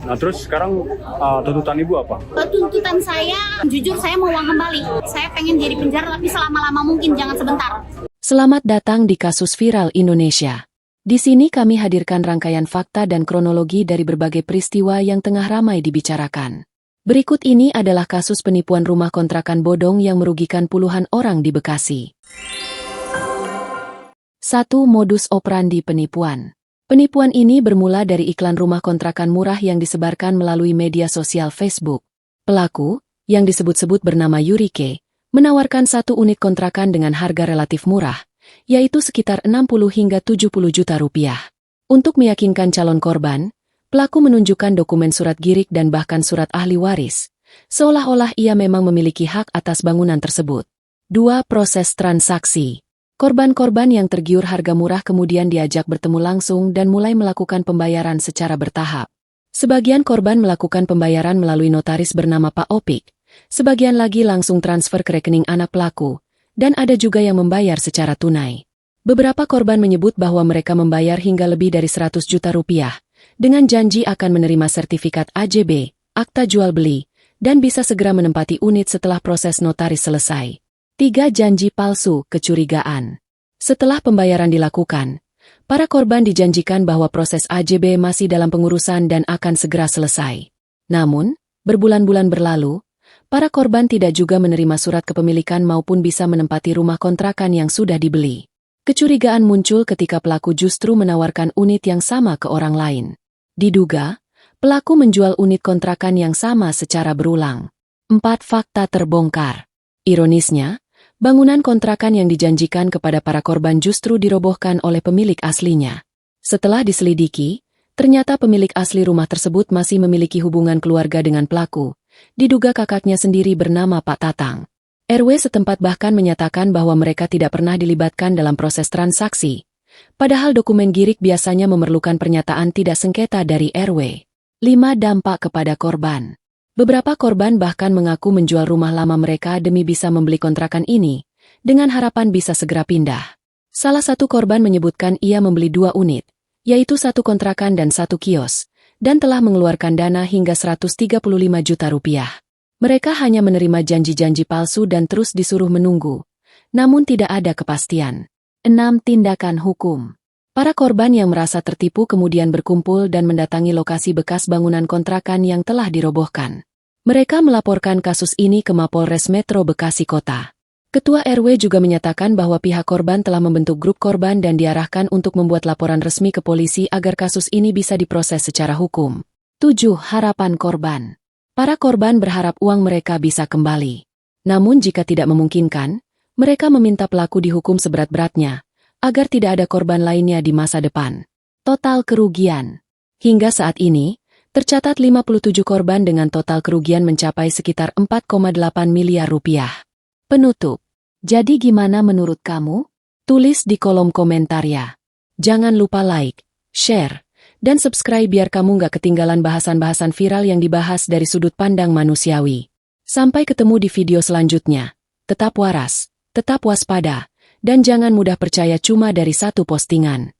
Nah, terus sekarang tuntutan Ibu apa? Tuntutan saya, jujur saya mau uang kembali. Saya pengen jadi penjara tapi selama-lama mungkin, jangan sebentar. Selamat datang di Kasus Viral Indonesia. Di sini kami hadirkan rangkaian fakta dan kronologi dari berbagai peristiwa yang tengah ramai dibicarakan. Berikut ini adalah kasus penipuan rumah kontrakan bodong yang merugikan puluhan orang di Bekasi. 1. Modus operandi penipuan. Penipuan ini bermula dari iklan rumah kontrakan murah yang disebarkan melalui media sosial Facebook. Pelaku, yang disebut-sebut bernama Yurike, menawarkan satu unit kontrakan dengan harga relatif murah, yaitu sekitar 60 hingga 70 juta rupiah. Untuk meyakinkan calon korban, pelaku menunjukkan dokumen surat girik dan bahkan surat ahli waris, seolah-olah ia memang memiliki hak atas bangunan tersebut. 2. Proses transaksi. Korban-korban yang tergiur harga murah kemudian diajak bertemu langsung dan mulai melakukan pembayaran secara bertahap. Sebagian korban melakukan pembayaran melalui notaris bernama Pak Opik, sebagian lagi langsung transfer ke rekening anak pelaku, dan ada juga yang membayar secara tunai. Beberapa korban menyebut bahwa mereka membayar hingga lebih dari 100 juta rupiah, dengan janji akan menerima sertifikat AJB, akta jual beli, dan bisa segera menempati unit setelah proses notaris selesai. 3. Janji palsu, kecurigaan. Setelah pembayaran dilakukan, para korban dijanjikan bahwa proses AJB masih dalam pengurusan dan akan segera selesai. Namun, berbulan-bulan berlalu, para korban tidak juga menerima surat kepemilikan maupun bisa menempati rumah kontrakan yang sudah dibeli. Kecurigaan muncul ketika pelaku justru menawarkan unit yang sama ke orang lain. Diduga, pelaku menjual unit kontrakan yang sama secara berulang. 4. Fakta terbongkar. Ironisnya, bangunan kontrakan yang dijanjikan kepada para korban justru dirobohkan oleh pemilik aslinya. Setelah diselidiki, ternyata pemilik asli rumah tersebut masih memiliki hubungan keluarga dengan pelaku. Diduga kakaknya sendiri bernama Pak Tatang. RW setempat bahkan menyatakan bahwa mereka tidak pernah dilibatkan dalam proses transaksi. Padahal dokumen girik biasanya memerlukan pernyataan tidak sengketa dari RW. 5. Dampak kepada korban. Beberapa korban bahkan mengaku menjual rumah lama mereka demi bisa membeli kontrakan ini, dengan harapan bisa segera pindah. Salah satu korban menyebutkan ia membeli 2 unit, yaitu 1 kontrakan dan 1 kios, dan telah mengeluarkan dana hingga 135 juta rupiah. Mereka hanya menerima janji-janji palsu dan terus disuruh menunggu, namun tidak ada kepastian. 6. Tindakan hukum. Para korban yang merasa tertipu kemudian berkumpul dan mendatangi lokasi bekas bangunan kontrakan yang telah dirobohkan. Mereka melaporkan kasus ini ke Mapolres Metro Bekasi Kota. Ketua RW juga menyatakan bahwa pihak korban telah membentuk grup korban dan diarahkan untuk membuat laporan resmi ke polisi agar kasus ini bisa diproses secara hukum. 7. Harapan korban. Para korban berharap uang mereka bisa kembali. Namun jika tidak memungkinkan, mereka meminta pelaku dihukum seberat-beratnya, agar tidak ada korban lainnya di masa depan. Total kerugian. Hingga saat ini, tercatat 57 korban dengan total kerugian mencapai sekitar 4,8 miliar rupiah. Penutup. Jadi gimana menurut kamu? Tulis di kolom komentar ya. Jangan lupa like, share, dan subscribe biar kamu nggak ketinggalan bahasan-bahasan viral yang dibahas dari sudut pandang manusiawi. Sampai ketemu di video selanjutnya. Tetap waras, tetap waspada, dan jangan mudah percaya cuma dari satu postingan.